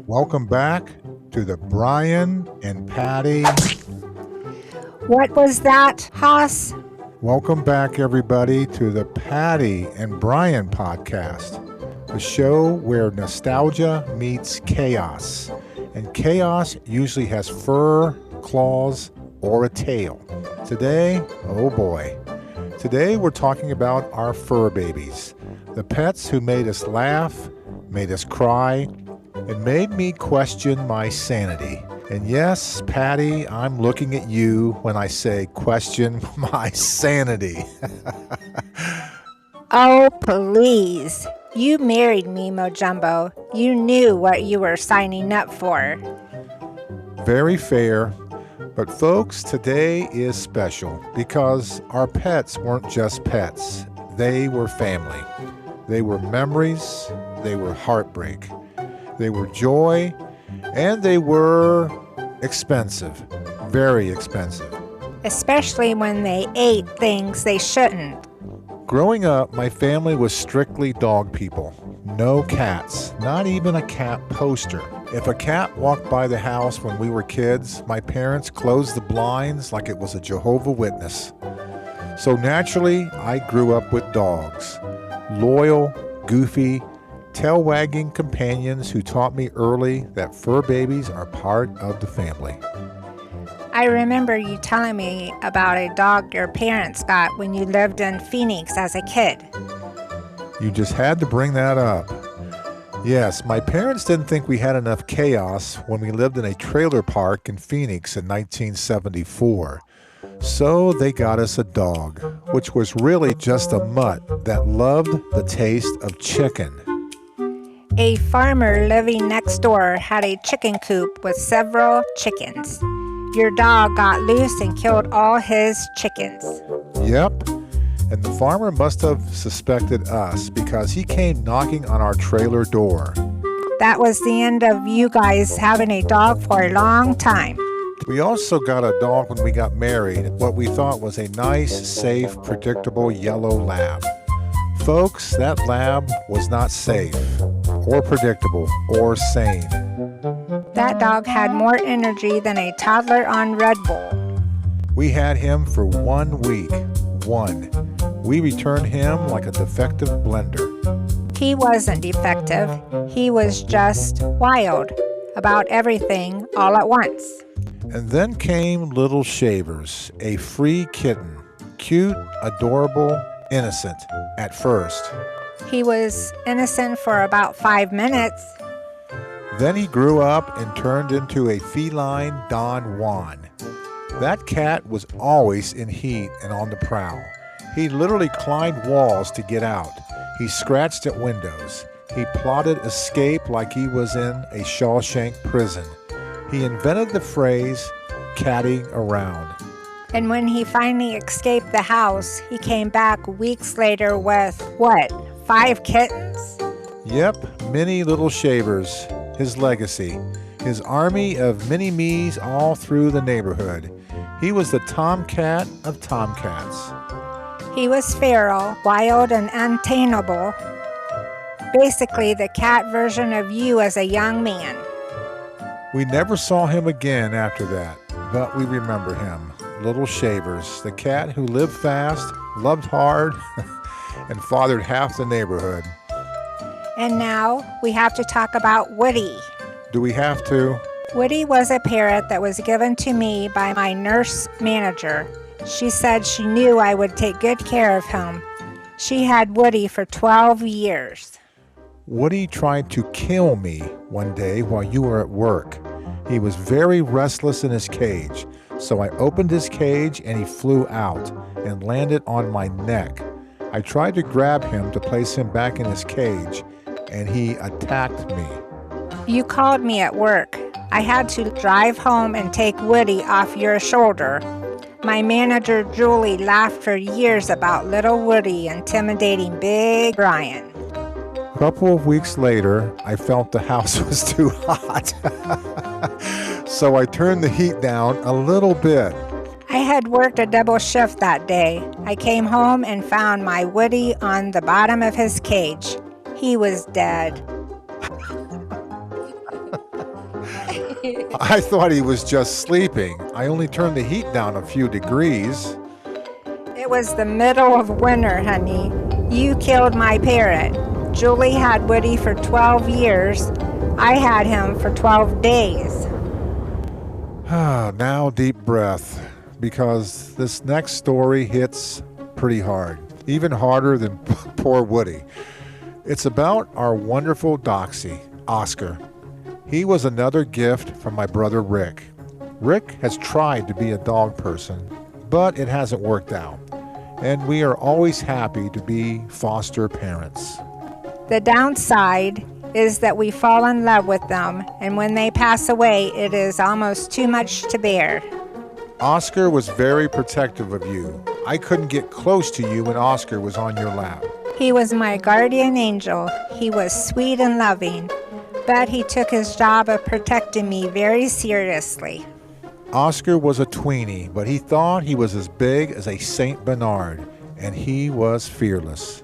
Welcome back to the Brian and Patti. What was that, Haas? Welcome back, everybody, to the Patti and Brian podcast, a show where nostalgia meets chaos. And chaos usually has fur, claws, or a tail. Today, oh boy. Today we're talking about our fur babies, the pets who made us laugh, made us cry, and made me question my sanity. And yes, Patti, I'm looking at you when I say question my sanity. Oh, please. You married me, Mojumbo. You knew what you were signing up for. Very fair. But folks, today is special because our pets weren't just pets. They were family. They were memories. They were heartbreak. They were joy. And they were expensive. Very expensive. Especially when they ate things they shouldn't. Growing up, my family was strictly dog people. No cats, not even a cat poster. If a cat walked by the house when we were kids, my parents closed the blinds like it was a Jehovah's Witness. So naturally, I grew up with dogs. Loyal, goofy, tail-wagging companions who taught me early that fur babies are part of the family. I remember you telling me about a dog your parents got when you lived in Phoenix as a kid. You just had to bring that up. Yes, my parents didn't think we had enough chaos when we lived in a trailer park in Phoenix in 1974. So they got us a dog, which was really just a mutt that loved the taste of chicken. A farmer living next door had a chicken coop with several chickens. Your dog got loose and killed all his chickens. Yep, and the farmer must have suspected us because he came knocking on our trailer door. That was the end of you guys having a dog for a long time. We also got a dog when we got married, what we thought was a nice, safe, predictable yellow lab. Folks, that lab was not safe, or predictable, or sane. That dog had more energy than a toddler on Red Bull. We had him for 1 week. We returned him like a defective blender. He wasn't defective. He was just wild about everything all at once. And then came Little Shavers, a free kitten. Cute, adorable, innocent at first. He was innocent for about 5 minutes. Then he grew up and turned into a feline Don Juan. That cat was always in heat and on the prowl. He literally climbed walls to get out. He scratched at windows. He plotted escape like he was in a Shawshank prison. He invented the phrase, catting around. And when he finally escaped the house, he came back weeks later with, 5 kittens? Yep, many Little Shavers. His legacy. His army of mini-me's all through the neighborhood. He was the tomcat of tomcats. He was feral, wild, and untamable. Basically, the cat version of you as a young man. We never saw him again after that, but we remember him. Little Shavers, the cat who lived fast, loved hard, and fathered half the neighborhood. And now we have to talk about Woody. Do we have to? Woody was a parrot that was given to me by my nurse manager. She said she knew I would take good care of him. She had Woody for 12 years. Woody tried to kill me one day while you were at work. He was very restless in his cage, so I opened his cage and he flew out and landed on my neck. I tried to grab him to place him back in his cage, and he attacked me. You called me at work. I had to drive home and take Woody off your shoulder. My manager, Julie, laughed for years about little Woody intimidating Big Brian. A couple of weeks later, I felt the house was too hot. So I turned the heat down a little bit. I had worked a double shift that day. I came home and found my Woody on the bottom of his cage. He was dead. I thought he was just sleeping. I only turned the heat down a few degrees. It was the middle of winter, honey. You killed my parrot. Julie had Woody for 12 years. I had him for 12 days. Now deep breath, because this next story hits pretty hard. Even harder than poor Woody. It's about our wonderful Doxy, Oscar. He was another gift from my brother Rick. Rick has tried to be a dog person, but it hasn't worked out. And we are always happy to be foster parents. The downside is that we fall in love with them, and when they pass away, it is almost too much to bear. Oscar was very protective of you. I couldn't get close to you when Oscar was on your lap. He was my guardian angel. He was sweet and loving, but he took his job of protecting me very seriously. Oscar was a tweenie, but he thought he was as big as a Saint Bernard, and he was fearless.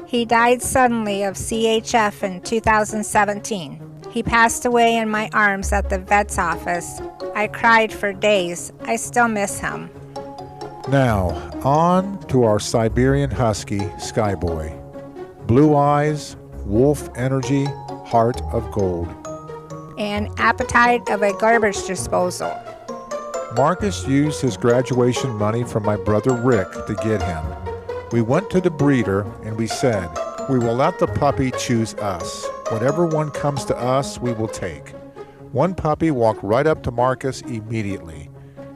He died suddenly of CHF in 2017. He passed away in my arms at the vet's office. I cried for days. I still miss him. Now, on to our Siberian Husky, Skyboy. Blue eyes, wolf energy, heart of gold. And appetite of a garbage disposal. Marcus used his graduation money from my brother Rick to get him. We went to the breeder and we said, we will let the puppy choose us. Whatever one comes to us, we will take. One puppy walked right up to Marcus immediately,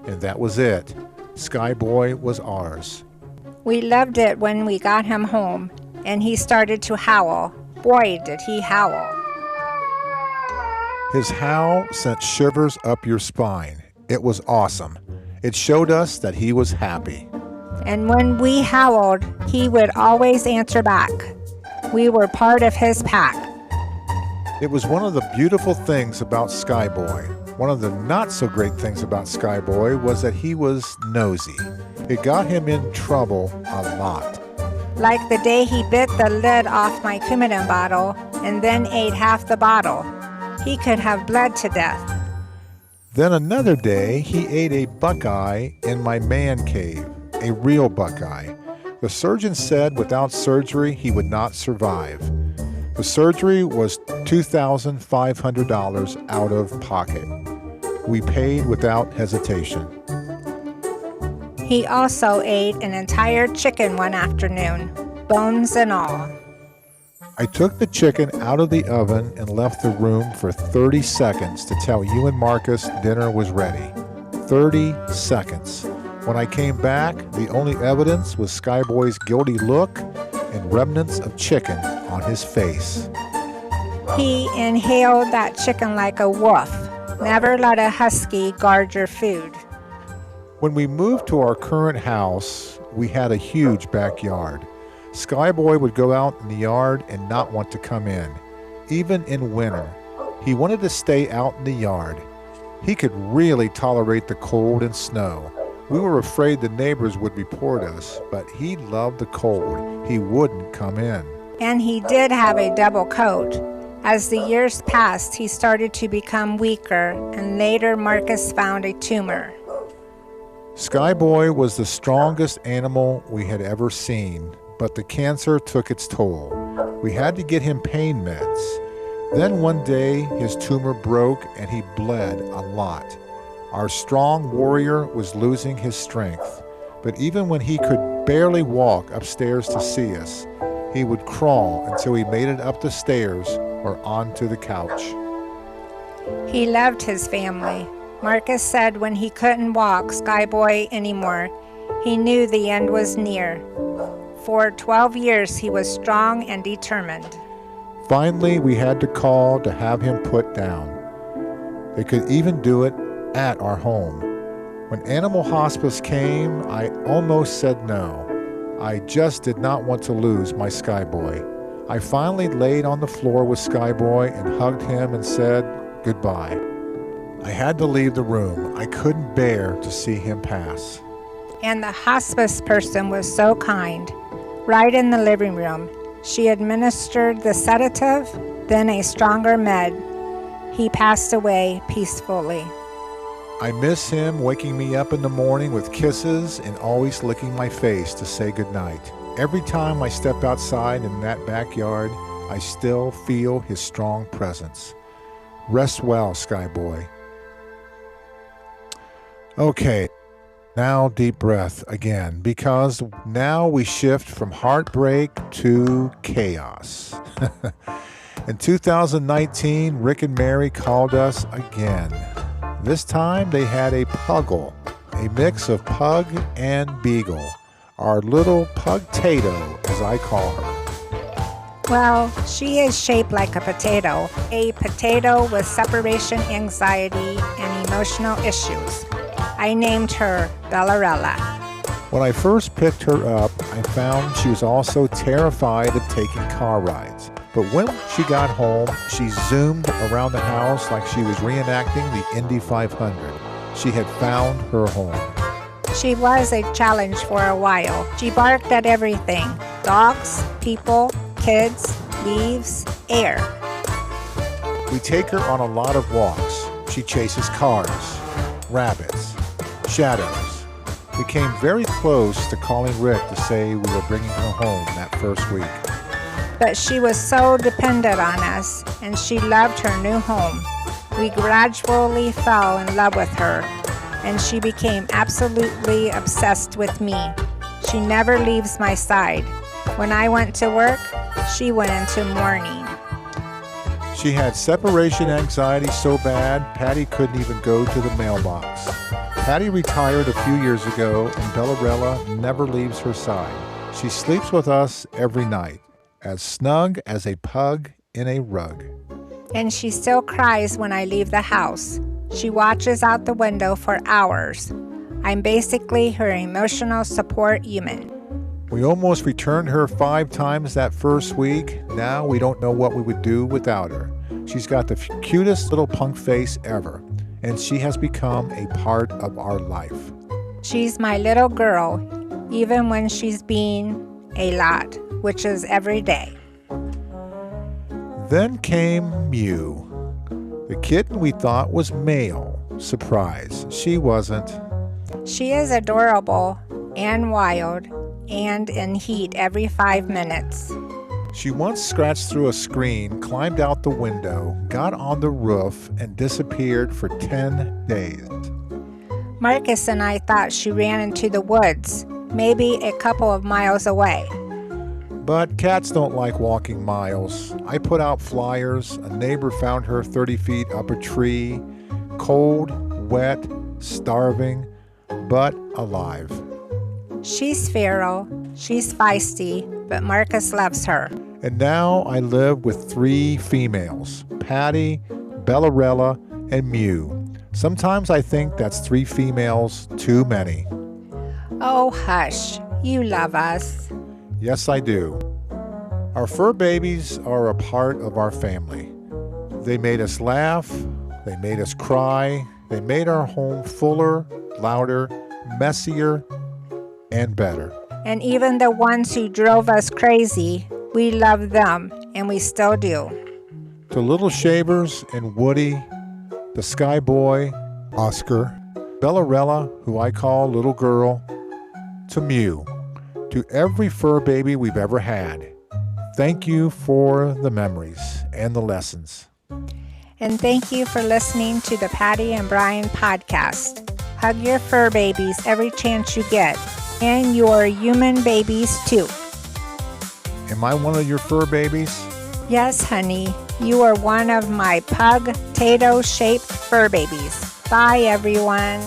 and that was it. Skyboy was ours. We loved it when we got him home, and he started to howl. Boy, did he howl. His howl sent shivers up your spine. It was awesome. It showed us that he was happy. And when we howled, he would always answer back. We were part of his pack. It was one of the beautiful things about Skyboy. One of the not so great things about Skyboy was that he was nosy. It got him in trouble a lot. Like the day he bit the lid off my Coumadin bottle and then ate half the bottle. He could have bled to death. Then another day, he ate a buckeye in my man cave, a real buckeye. The surgeon said without surgery, he would not survive. The surgery was $2,500 out of pocket. We paid without hesitation. He also ate an entire chicken one afternoon, bones and all. I took the chicken out of the oven and left the room for 30 seconds to tell you and Marcus dinner was ready. 30 seconds. When I came back, the only evidence was Skyboy's guilty look and remnants of chicken on his face. He inhaled that chicken like a wolf. Never let a husky guard your food. When we moved to our current house, we had a huge backyard. Skyboy would go out in the yard and not want to come in, even in winter. He wanted to stay out in the yard. He could really tolerate the cold and snow. We were afraid the neighbors would report us, but he loved the cold. He wouldn't come in. And he did have a double coat. As the years passed, he started to become weaker, and later Marcus found a tumor. Skyboy was the strongest animal we had ever seen, but the cancer took its toll. We had to get him pain meds. Then one day, his tumor broke and he bled a lot. Our strong warrior was losing his strength, but even when he could barely walk upstairs to see us, he would crawl until he made it up the stairs or onto the couch. He loved his family. Marcus said when he couldn't walk Skyboy anymore, he knew the end was near. For 12 years, he was strong and determined. Finally, we had to call to have him put down. They could even do it at our home. When Animal Hospice came, I almost said no. I just did not want to lose my Skyboy. I finally laid on the floor with Skyboy and hugged him and said goodbye. I had to leave the room. I couldn't bear to see him pass. And the hospice person was so kind. Right in the living room, she administered the sedative, then a stronger med. He passed away peacefully. I miss him waking me up in the morning with kisses and always licking my face to say goodnight. Every time I step outside in that backyard, I still feel his strong presence. Rest well, Skyboy. Okay, now deep breath again, because now we shift from heartbreak to chaos. In 2019, Rick and Mary called us again. This time they had a puggle, a mix of pug and beagle, our little pug-tato, as I call her. Well, she is shaped like a potato with separation anxiety and emotional issues. I named her Bellarella. When I first picked her up, I found she was also terrified of taking car rides. But when she got home, she zoomed around the house like she was reenacting the Indy 500. She had found her home. She was a challenge for a while. She barked at everything: dogs, people, kids, leaves, air. We take her on a lot of walks. She chases cars, rabbits, shadows. We came very close to calling Rick to say we were bringing her home that first week. But she was so dependent on us, and she loved her new home. We gradually fell in love with her, and she became absolutely obsessed with me. She never leaves my side. When I went to work, she went into mourning. She had separation anxiety so bad, Patti couldn't even go to the mailbox. Patti retired a few years ago, and Bellarella never leaves her side. She sleeps with us every night, as snug as a pug in a rug. And she still cries when I leave the house. She watches out the window for hours. I'm basically her emotional support human. We almost returned her 5 times that first week. Now we don't know what we would do without her. She's got the cutest little punk face ever, and she has become a part of our life. She's my little girl, even when she's being a lot, which is every day. Then came Mew, the kitten we thought was male. Surprise, she wasn't. She is adorable and wild and in heat every 5 minutes. She once scratched through a screen, climbed out the window, got on the roof, and disappeared for 10 days. Marcus and I thought she ran into the woods, maybe a couple of miles away. But cats don't like walking miles. I put out flyers. A neighbor found her 30 feet up a tree, cold, wet, starving, but alive. She's feral, she's feisty, but Marcus loves her. And now I live with 3 females, Patti, Bellarella, and Mew. Sometimes I think that's 3 females too many. Oh, hush, you love us. Yes, I do. Our fur babies are a part of our family. They made us laugh, they made us cry, they made our home fuller, louder, messier, and better. And even the ones who drove us crazy, we love them, and we still do. To Little Shavers and Woody, the Sky Boy, Oscar, Bellarella, who I call Little Girl, to Mew, to every fur baby we've ever had. Thank you for the memories and the lessons. And thank you for listening to the Patti and Brian podcast. Hug your fur babies every chance you get, and your human babies too. Am I one of your fur babies? Yes, honey, you are one of my pug-tato-shaped fur babies. Bye, everyone.